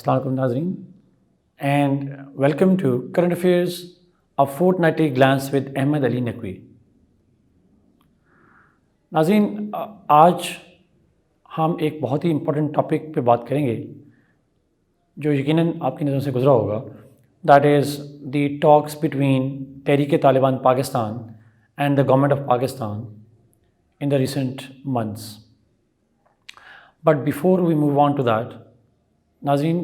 अस्सलाम वालेकुम नाज़रीन and welcome to current affairs a fortnightly glance with Ahmad Ali Naqvi. नाज़रीन, आज हम एक बहुत ही इम्पोर्टेंट टॉपिक पे बात करेंगे जो यकीनन आपकी नज़रों से गुजरा होगा। That is the talks between Tehreek Taliban Pakistan and the government of Pakistan in the recent months. But before we move on to that, नाज़रीन,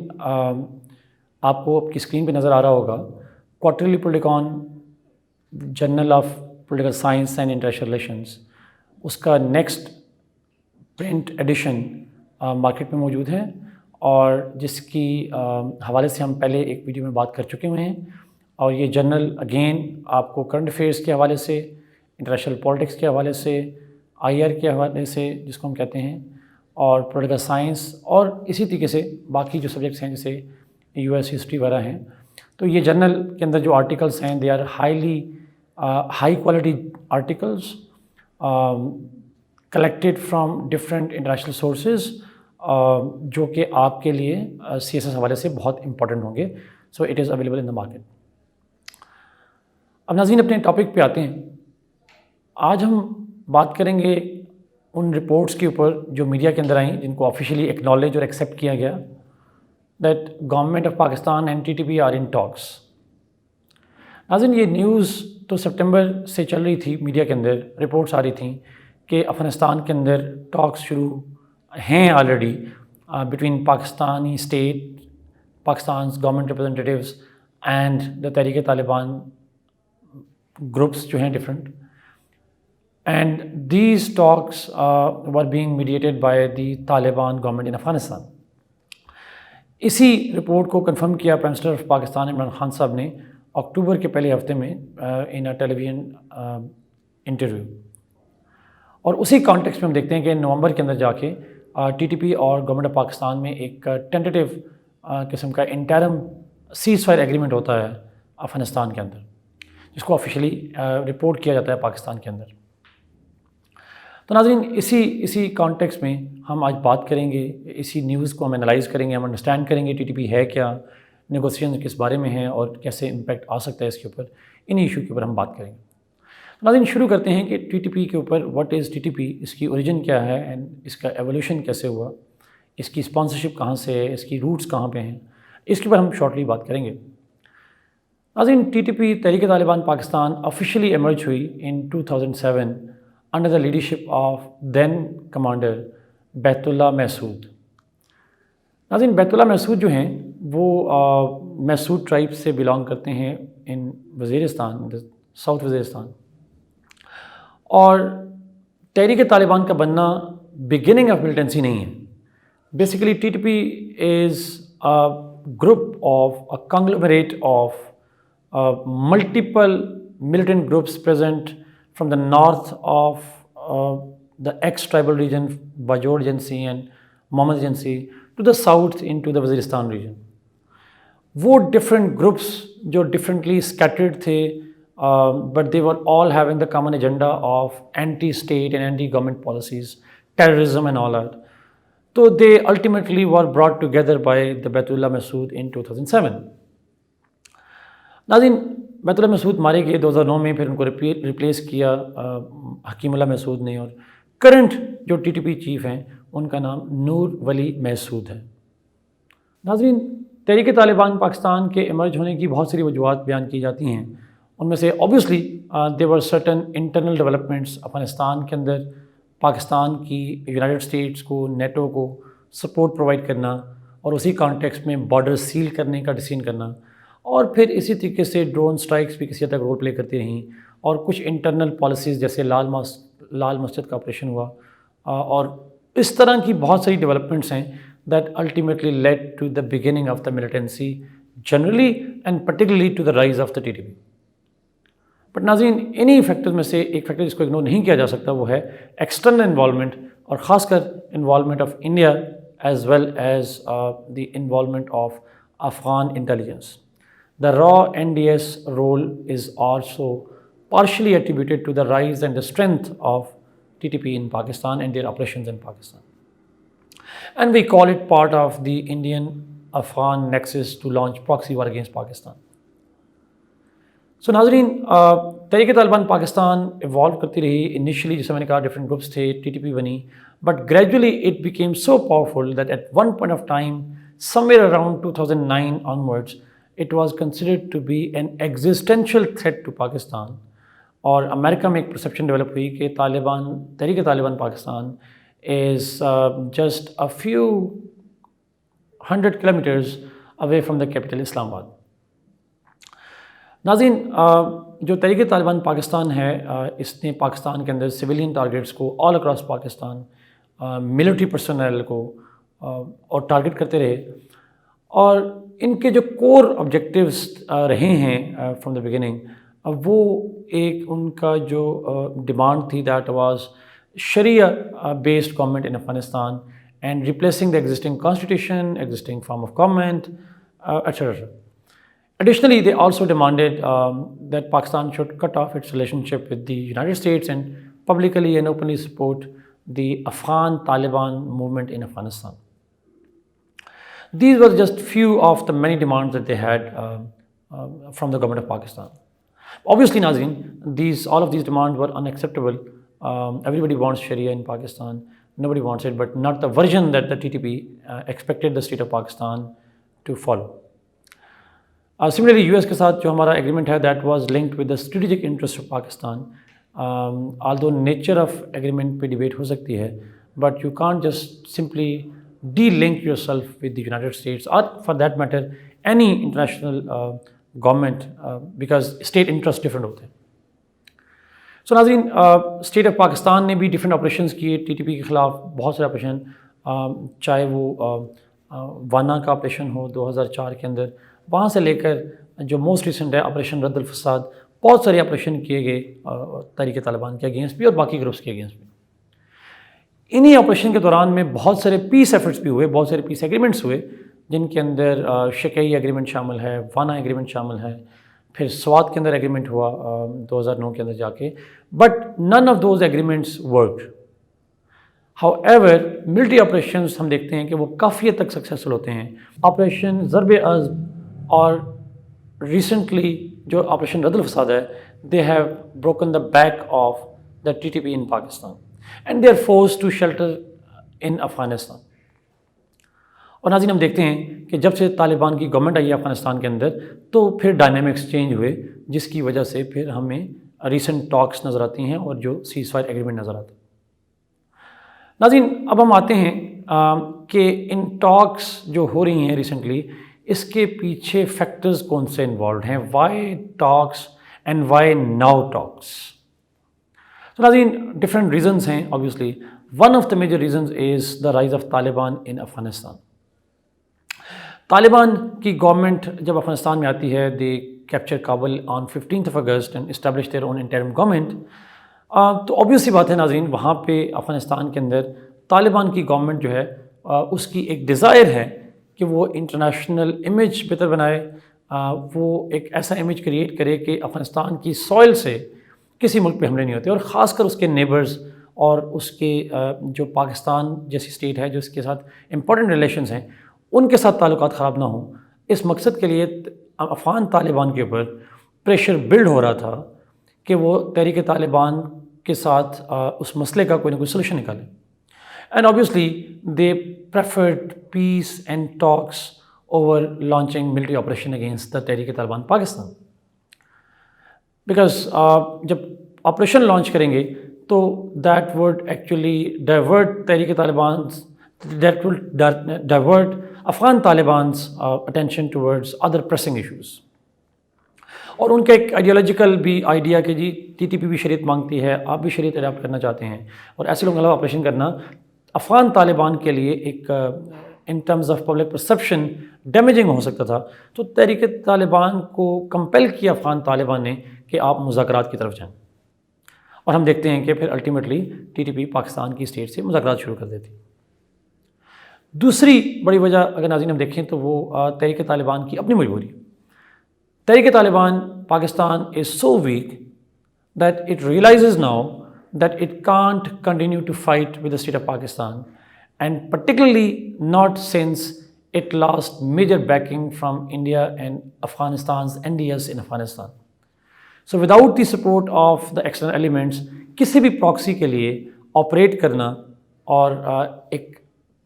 आपको आपकी स्क्रीन पे नज़र आ रहा होगा quarterly Politicon journal of political science and international relations, उसका next print edition market में मौजूद है और जिसकी हवाले से हम पहले एक वीडियो में बात कर चुके हुए हैं। और ये जर्नल अगेन आपको करंट अफेयर्स के हवाले से, इंटरनेशनल पॉलिटिक्स के हवाले से, आईआर के हवाले से जिसको हम कहते हैं, और पॉलिटिकल साइंस और इसी तरीके से बाकी जो सब्जेक्ट्स हैं जैसे यूएस हिस्ट्री वगैरह हैं। तो ये जर्नल के अंदर जो आर्टिकल्स हैं they are high quality articles collected from different international sources जो कि आपके लिए सीएसएस हवाले से बहुत इंपॉर्टेंट होंगे। So it is available in the market. अब नाज़रीन, अपने टॉपिक पे आते हैं। आज हम बात करेंगे उन रिपोर्ट्स के ऊपर जो मीडिया के अंदर आई, जिनको ऑफिशियली एक्नॉलेज और एक्सेप्ट किया गया that government of Pakistan and TTP are in talks. नाज़रीन, ये न्यूज़ तो सितंबर से चल रही थी, मीडिया के अंदर रिपोर्ट्स आ रही थी कि अफ़गानिस्तान के अंदर टॉक्स शुरू हैं already between Pakistani state, Pakistan government representatives and the Tehreek Taliban groups जो हैं different. And these talks were being mediated by the Taliban government in Afghanistan. इसी रिपोर्ट को कंफर्म किया prime minister of Pakistan Imran Khan साहब ने अक्टूबर के पहले हफ्ते में इन अ टेलीविज़न इंटरव्यू। और उसी कॉन्टेक्स्ट में हम देखते हैं कि नवंबर के अंदर जाके टीटीपी और गवर्नमेंट ऑफ पाकिस्तान में एक टेंटेटिव किस्म का इंटरम सीज़ फायर एग्रीमेंट होता है अफ़गानिस्तान के अंदर, जिसको ऑफिशियली रिपोर्ट किया जाता है पाकिस्तान के अंदर। तो नाज़रीन, इसी कॉन्टेक्स्ट में हम आज बात करेंगे, इसी न्यूज़ को हम एनालाइज़ करेंगे, हम अंडरस्टैंड करेंगे टीटीपी है क्या, नेगोशिएशन किस बारे में है और कैसे इम्पैक्ट आ सकता है इसके ऊपर। इन इशू के ऊपर हम बात करेंगे। तो नाज़रीन, शुरू करते हैं कि टीटीपी के ऊपर, व्हाट इज़ टीटीपी, इसकी ओरिजिन क्या है एंड इसका एवोल्यूशन कैसे हुआ, इसकी स्पॉन्सरशिप कहाँ से है, इसकी रूट्स कहाँ पर हैं, इसके ऊपर हम शॉर्टली बात करेंगे। नाज़रीन, टीटीपी तहरीक तालिबान पाकिस्तान ऑफिशियली एमर्ज हुई इन 2007 under the leadership of then commander Baitullah Mehsud. नाज़रीन, बैतुल्ला महसूद जो हैं वो महसूद ट्राइब से बिलोंग करते हैं इन वज़ीरिस्तान, साउथ वज़ीरिस्तान। और तहरीक तालिबान का बनना बिगिनिंग ऑफ मिलिटेंसी नहीं है। Basically TTP is a group of a conglomerate of multiple militant groups present from the north of the ex-tribal region, Bajour Agency and Mohammed Agency, to the south into the Waziristan region. वो different groups जो differently scattered थे, but they were all having the common agenda of anti-state and anti-government policies, terrorism and all that. So they ultimately were brought together by the Baitullah Masood in 2007. नाज़रीन, बैतुल्ला महसूद मारे गए 2009 में, फिर उनको replace किया हकीमुल्लाह महसूद ने, और करंट जो टीटीपी चीफ़ हैं उनका नाम नूर वली महसूद है। नाज़रीन, तहरीक तालिबान पाकिस्तान के इमर्ज होने की बहुत सारी वजूहत बयान की जाती हैं। उनमें से ऑब्वियसली देवर सर्टन इंटरनल डेवलपमेंट्स अफ़गानिस्तान के अंदर, पाकिस्तान की यूनाइटेड स्टेट्स को, नेटो को सपोर्ट प्रोवाइड करना और उसी कॉन्टेक्स्ट में बॉर्डर सील करने का डिसीजन करना, और फिर इसी तरीके से ड्रोन स्ट्राइक्स भी किसी हद तक रोल प्ले करती रहीं, और कुछ इंटरनल पॉलिसीज़ जैसे लाल मस्जिद का ऑपरेशन हुआ, और इस तरह की बहुत सारी डेवलपमेंट्स हैं that ultimately led to the beginning of the militancy generally and particularly to the rise of the TTP. But नाज़रीन, इन्हीं फैक्टर्स में से एक फैक्टर जिसको इग्नोर नहीं किया जा सकता वो है एक्सटर्नल इन्वॉल्वमेंट, और ख़ासकर involvement of India as well as the involvement of Afghan intelligence. The raw NDS role is also partially attributed to the rise and the strength of TTP in Pakistan and their operations in Pakistan. And we call it part of the Indian Afghan nexus to launch proxy war against Pakistan. सो नाजरीन, तहरीक Taliban Pakistan evolve करती रही. Initially जैसे मैंने कहा different groups थे, TTP बनी, but gradually it became so powerful that at one point of time somewhere around 2009 onwards it was considered to be an existential threat to Pakistan. और America में एक परसेप्शन डेवलप हुई कि Tehreek Taliban Pakistan is just a few 100 kilometres away from the capital Islamabad. नाज़रीन, जो तहरीक तालिबान पाकिस्तान है, इसने पाकिस्तान के अंदर सिविलियन टारगेट्स को all across Pakistan, military personnel को और टारगेट करते रहे. और इनके जो कोर ऑब्जेक्टिव्स रहे हैं फ्रॉम द बिगिनिंग, वो एक उनका जो डिमांड थी दैट वाज शरिया based government in Afghanistan and replacing the existing constitution, existing form of government, etcetera. Additionally, they also demanded that Pakistan should cut off its relationship with the United States and publicly and openly support the Afghan Taliban movement in Afghanistan. These were just few of the many demands that they had from the government of Pakistan. Obviously, Nazreen, all of these demands were unacceptable. Everybody wants Sharia in Pakistan. Nobody wants it, but not the version that the TTP expected the state of Pakistan to follow. Similarly, US के साथ जो हमारा agreement है that was linked with the strategic interest of Pakistan. Although nature of agreement पे debate हो सकती है, but you can't just simply delink yourself with the United States और for that matter any international government, because state interest different होते हैं. सो नाज़रीन, state of Pakistan ने भी डिफरेंट ऑपरेशंस किए टीटीपी के ख़िलाफ़, बहुत सारे ऑपरेशन, चाहे वो वाना का ऑपरेशन हो 2004 के अंदर, वहाँ से लेकर जो मोस्ट रिसेंट है ऑपरेशन रद्दुल फसाद, बहुत सारे ऑपरेशन किए गए तहरीक तालिबान के अगेंस्ट भी और बाकी ग्रुप्स के अगेंस्ट भी. इन्हीं ऑपरेशन के दौरान में बहुत सारे पीस एफर्ट्स भी हुए, बहुत सारे पीस एग्रीमेंट्स हुए, जिनके अंदर शकई एग्रीमेंट शामिल है, वाना एग्रीमेंट शामिल है, फिर स्वात के अंदर एग्रीमेंट हुआ 2009 के अंदर जाके, but none of those agreements work. However military operations हम देखते हैं कि वो काफ़ी हद तक सक्सेसफुल होते हैं. ऑपरेशन ज़रब-ए-अज़्ब और रिसेंटली जो ऑपरेशन रद्दुल फसाद है, they have broken the back of the TTP in Pakistan and they are forced to shelter in Afghanistan. और नाज़रीन, हम देखते हैं कि जब से तालिबान की गवर्नमेंट आई है अफगानिस्तान के अंदर, तो फिर डायनामिक्स चेंज हुए, जिसकी वजह से फिर हमें रिसेंट टॉक्स नज़र आती हैं और जो सीज़ फायर एग्रीमेंट नज़र आता है. नाज़रीन, अब हम आते हैं कि इन टॉक्स जो हो रही हैं रिसेंटली, इसके पीछे फैक्टर्स कौन से इन्वॉल्व हैं, why talks and why now talks. तो नाज़रीन, डिफरेंट रीजंस हैं. Obviously one of the major reasons is the rise of Taliban in Afghanistan. Taliban की गवर्नमेंट जब अफगानिस्तान में आती है, they capture Kabul on 15 August and establish their own interim government. तो ऑब्वियस सी बात है नाज़रीन, वहाँ पे अफगानिस्तान के अंदर तालिबान की गवर्नमेंट जो है उसकी एक डिज़ायर है कि वो इंटरनेशनल इमेज बेहतर बनाए, वो एक ऐसा इमेज क्रिएट करे कि अफ़गानिस्तान की सॉइल से किसी मुल्क पे हमले नहीं होते, और ख़ासकर उसके नेबर्स और उसके जो पाकिस्तान जैसी स्टेट है जो इसके साथ इम्पॉर्टेंट रिलेशंस हैं, उनके साथ ताल्लुकात ख़राब ना हो. इस मकसद के लिए अफ़गान तालिबान के ऊपर प्रेशर बिल्ड हो रहा था कि वो तहरीक तालिबान के साथ उस मसले का कोई ना कोई सलूशन निकाले. And obviously, they preferred peace and talks over launching military operation against the Tehreek-e-Taliban Pakistan. Because जब ऑपरेशन लॉन्च करेंगे तो that would actually divert Tehreek-e-Taliban, that will divert Afghan Taliban's attention towards other pressing issues. और उनका एक ideological भी idea कि जी TTP भी शरीयत मांगती है, आप भी शरीयत अडॉप्ट करना चाहते हैं, और ऐसे लोगों के अलावा ऑपरेशन करना अफ़गान तालिबान के लिए एक in terms of public perception damaging हो सकता था. तो तहरीक तालिबान को कंपेल किया अफ़गान तालिबान ने कि आप मुज़ाकरात की तरफ जाएं, और हम देखते हैं कि फिर अल्टीमेटली टीटीपी पाकिस्तान की स्टेट से मुज़ाकरात शुरू कर देती. दूसरी बड़ी वजह अगर नाज़रीन हम देखें तो वो तहरीक तालिबान की अपनी मजबूरी. Tehreek Taliban Pakistan is so weak that it realises now that it can't continue to fight with the state of Pakistan, and particularly not since it lost major backing from India and Afghanistan's NDS in Afghanistan. So without the support of the external elements, किसी भी proxy के लिए operate करना और एक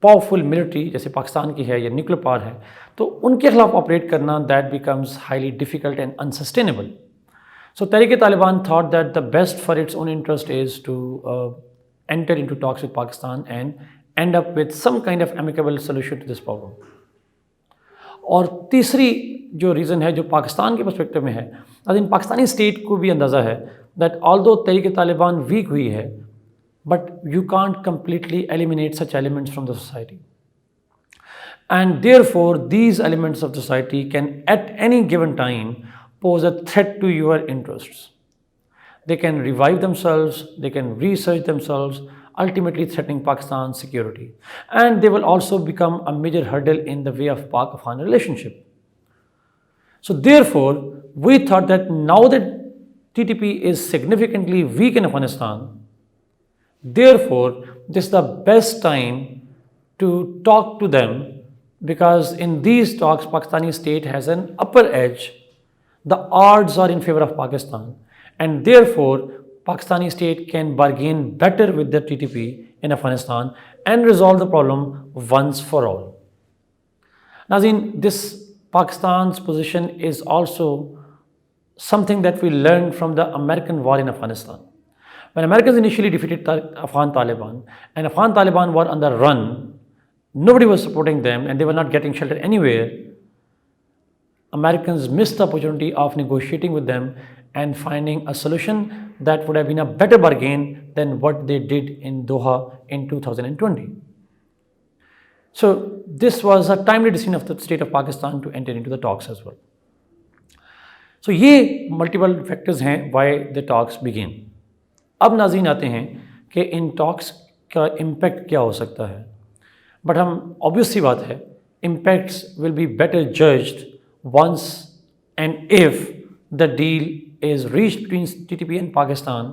powerful military जैसे पाकिस्तान की है या न्यूक्लियर पावर है, तो उनके खिलाफ ऑपरेट करना that becomes highly difficult and unsustainable. So Tehreek-e-Taliban thought that the best for its own interest is to enter into talks with Pakistan and end up with some kind of amicable solution to this problem. और तीसरी जो reason है जो पाकिस्तान के perspective में है, इन Pakistani state को भी अंदाज़ा है दैट ऑल्दो तहरीक-ए-तालिबान वीक हुई है, but you can't completely eliminate such elements from the society. And therefore, these elements of society can at any given time pose a threat to your interests. They can revive themselves, they can research themselves, ultimately threatening Pakistan's security. And they will also become a major hurdle in the way of Pak-Afghan relationship. So therefore, we thought that now that TTP is significantly weak in Afghanistan, therefore, this is the best time to talk to them, because in these talks, Pakistani state has an upper edge. The odds are in favor of Pakistan, and therefore Pakistani state can bargain better with the TTP in Afghanistan and resolve the problem once for all. Nazin, this Pakistan's position is also something that we learned from the American war in Afghanistan. When Americans initially defeated Afghan Taliban and Afghan Taliban were on the run, nobody was supporting them and they were not getting shelter anywhere. Americans missed the opportunity of negotiating with them and finding a solution that would have been a better bargain than what they did in Doha in 2020. So this was a timely decision of the state of Pakistan to enter into the talks as well. So ये multiple factors हैं why the talks begin. अब नाज़रीन आते हैं कि इन talks का impact क्या हो सकता है. But हम obvious सी बात है, impacts will be better judged once and if the deal is reached between TTP and Pakistan,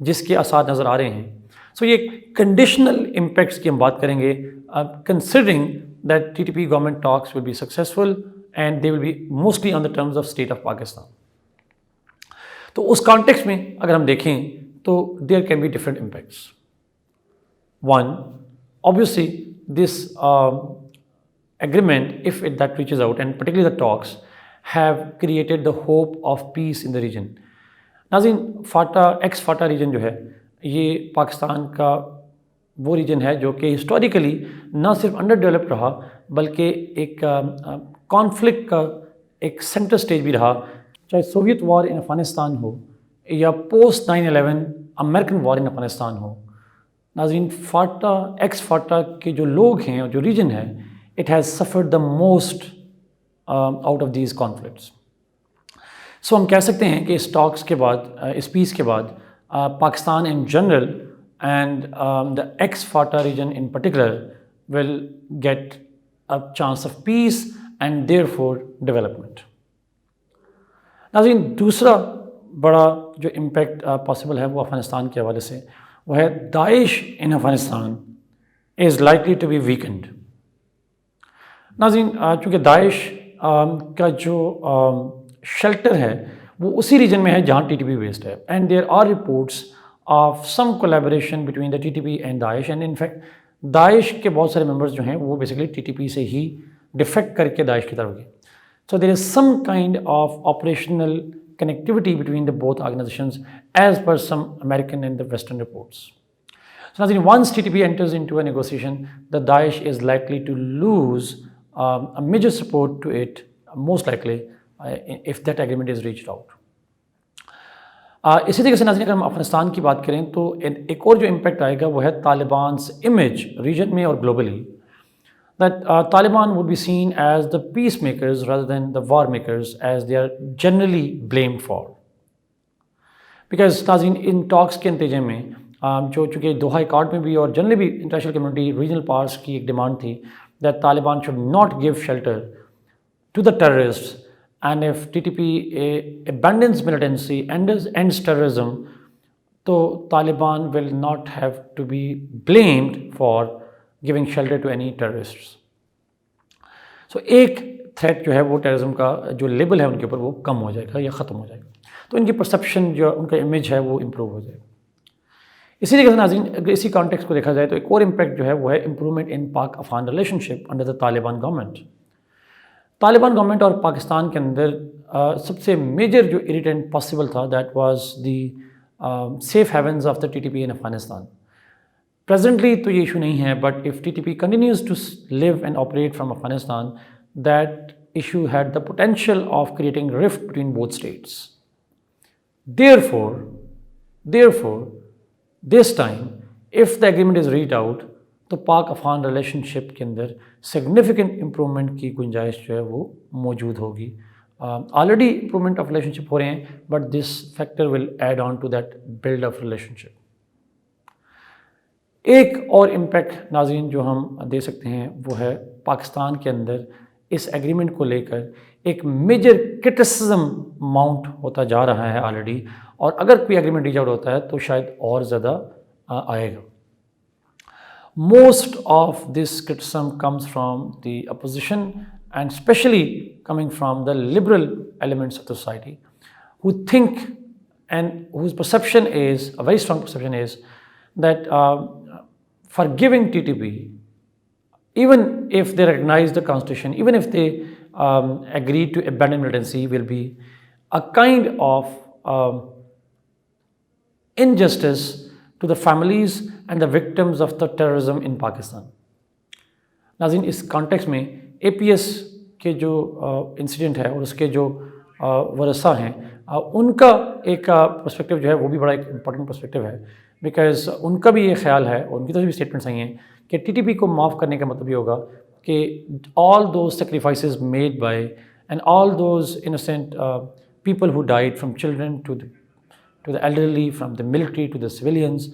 जिसके आसार नज़र आ रहे हैं. So ये conditional impacts की हम बात करेंगे, considering that TTP government talks will be successful and they will be mostly on the terms of state of Pakistan. तो उस context में अगर हम देखें तो there can be different impacts. One, obviously this agreement, if that reaches out, and particularly the talks, have created the hope of peace in the region. नाज़रीन, ex-FATA region जो है, ये पाकिस्तान का वो रीजन है जो कि हिस्टोरिकली ना सिर्फ अंडर डेवलप रहा बल्कि एक कॉन्फ्लिक्ट का एक सेंटर स्टेज भी रहा, चाहे सोवियत वॉर इन अफ़गानिस्तान हो या post 9/11 American war in Afghanistan हो. नाज़रीन, ex-FATA के जो लोग हैं और जो रीजन है, it has suffered the most out of these conflicts. So हम कह सकते हैं कि इस talks के बाद, इस peace के बाद, Pakistan in general and the ex-FATA region in particular will get a chance of peace and therefore development. नाज़रीन, दूसरा बड़ा जो impact possible है वो अफ़गानिस्तान के हवाले से वो है Daesh in Afghanistan is likely to be weakened. नाज़रीन, चूँकि दाइश का जो शेल्टर है वो उसी रीजन में है जहाँ TTP बेस्ड है, and there are reports of some collaboration between the TTP and Daesh, and in fact Daesh के बहुत सारे मेंबर्स जो हैं वो बेसिकली TTP से ही डिफेक्ट करके दाइश की तरफ गए. So there is some kind of operational connectivity between the both organizations as per some American and the Western reports. So now once TTP enters into a negotiation, the Daesh is likely to lose a major support to it, most likely if that agreement is reached out. इसी तरीके से नाज़रीन, अगर हम अफगानिस्तान की बात करें तो एक और जो इम्पैक्ट आएगा वो है तालिबान्स इमेज रीजन में और globally, that Taliban would be seen as the peacemakers rather than the war makers as they are generally blamed for. Because नाज़रीन, इन टॉक्स के नतीजे में जो चूँकि दोहा अकॉर्ड में भी और जनरली भी इंटरनेशनल कम्युनिटी रीजनल पावर्स की एक डिमांड थी that Taliban should not give shelter to the terrorists, and if TTP abandons militancy and ends terrorism, तो Taliban will not have to be blamed for giving shelter to any terrorists. सो एक threat जो है वो terrorism का जो label है उनके ऊपर वो कम हो जाएगा या ख़त्म हो जाएगा, तो इनकी परसेप्शन जो उनका इमेज है वो इम्प्रूव हो जाएगा। इसी तरीके से नाज़रीन, अगर इसी कॉन्टेक्स्ट को देखा जाए तो एक और इम्पैक्ट जो है वो है improvement in Pak Afghan relationship under the Taliban government. Taliban government और पाकिस्तान के अंदर सबसे मेजर जो इरिटेंट पॉसिबल था that was the safe havens of the TTP in Afghanistan. Presently तो ये इशू नहीं है, but if TTP continues to live and operate from Afghanistan, that issue had the potential of creating rift between both states. Therefore, this time, if the agreement is reached out, तो पाक Afghan relationship के अंदर significant improvement की गुंजाइश जो है वो मौजूद होगी। ऑलरेडी इम्प्रूवमेंट ऑफ रिलेशनशिप हो रहे हैं, but this factor will add on to that build of relationship. एक और इम्पैक्ट नाज़रीन जो हम दे सकते हैं वो है पाकिस्तान के अंदर इस एग्रीमेंट को लेकर एक मेजर क्रिटिसिज्म माउंट होता जा रहा है ऑलरेडी, और अगर कोई एग्रीमेंट रीच आउट होता है तो शायद और ज़्यादा आएगा। Most of this criticism comes from the opposition and specially coming from the liberal elements of the society who think and whose perception is, a very strong perception is that for giving TTP, even if they recognize the constitution, even if they agree to abandon militancy, will be a kind of injustice to the families and the victims of the terrorism in Pakistan. नाज़रीन, इस context में APS के जो incident है और उसके जो वरसा हैं उनका एक पर्सपेक्टिव जो है वो भी बड़ा एक इम्पॉर्टेंट पर्सपेक्टिव है, बिकॉज उनका भी ये ख्याल है और उनकी तरफ भी स्टेटमेंट्स आई हैं कि TTP को माफ़ करने का मतलब ये होगा कि all those sacrifices made by and all those innocent people who died from children to the elderly, from the military to the civilians,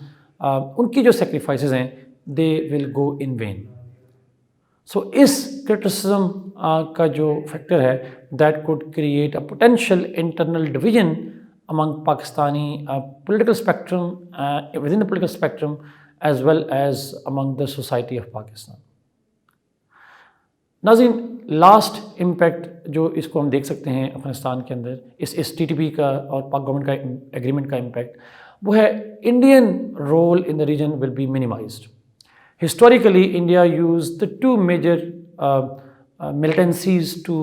उनकी जो सेक्रीफाइसेस हैं they will go in when. सो इस क्रिटिसिज्म का जो फैक्टर है that could create a potential internal division among Pakistani political spectrum, within the political spectrum, as well as among the society of Pakistan. नाज़रीन, last impact जो इसको हम देख सकते हैं अफगानिस्तान के अंदर इस TTP का और पाक गवर्नमेंट का एग्रीमेंट का इम्पैक्ट वो है Indian role in the region will be minimised. Historically India use the two major militancies to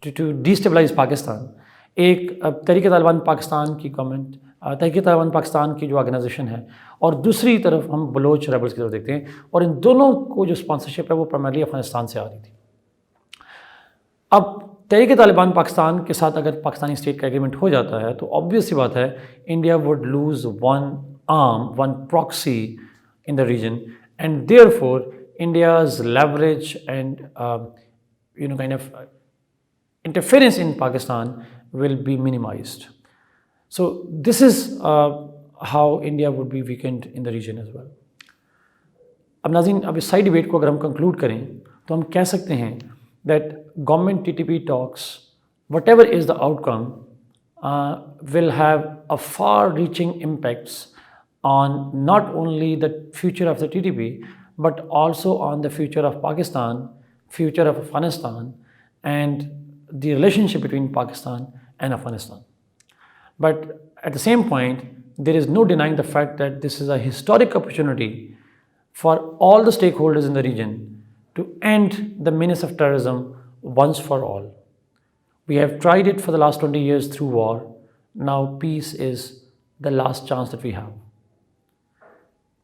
destabilise Pakistan. एक तहरीक-ए-तालिबान पाकिस्तान की गवर्नमेंट, तहरीक-ए-तालिबान पाकिस्तान की जो ऑर्गेनाइजेशन है, और दूसरी तरफ हम बलोच रेबल्स की तरफ देखते हैं, और इन दोनों को जो स्पॉन्सरशिप है वो प्राइमरली अफगानिस्तान से आ रही थी। अब तहरीक-ए-तालिबान पाकिस्तान के साथ अगर पाकिस्तानी स्टेट का एग्रीमेंट हो जाता है तो ऑब्वियस सी बात है India would lose one arm, one proxy in the region, and therefore India's leverage and kind of interference in Pakistan will be minimized. So this is how India would be weakened in the region as well. अब नाज़रीन, अब इस side debate को अगर हम conclude करें तो हम कह सकते हैं that government TTP talks, whatever is the outcome, will have a far-reaching impacts on not only the future of the TTP but also on the future of Pakistan, future of Afghanistan, and the relationship between Pakistan and Afghanistan. But at the same point, there is no denying the fact that this is a historic opportunity for all the stakeholders in the region to end the menace of terrorism once for all. We have tried it for the last 20 years through war. Now peace is the last chance that we have.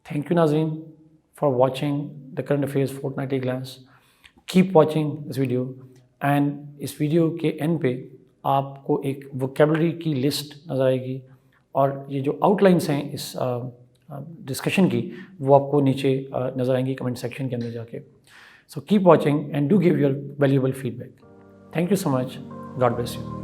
Thank you, Nazreen, for watching the Current Affairs Fortnightly Glance. Keep watching this video. And इस video के and पे आपको एक vocabulary की list नज़र आएगी, और ये जो आउटलाइंस हैं इस डिस्कशन की वो आपको नीचे नज़र आएंगी कमेंट सेक्शन के अंदर जाके। So keep watching and do give your valuable feedback. Thank you so much. God bless you.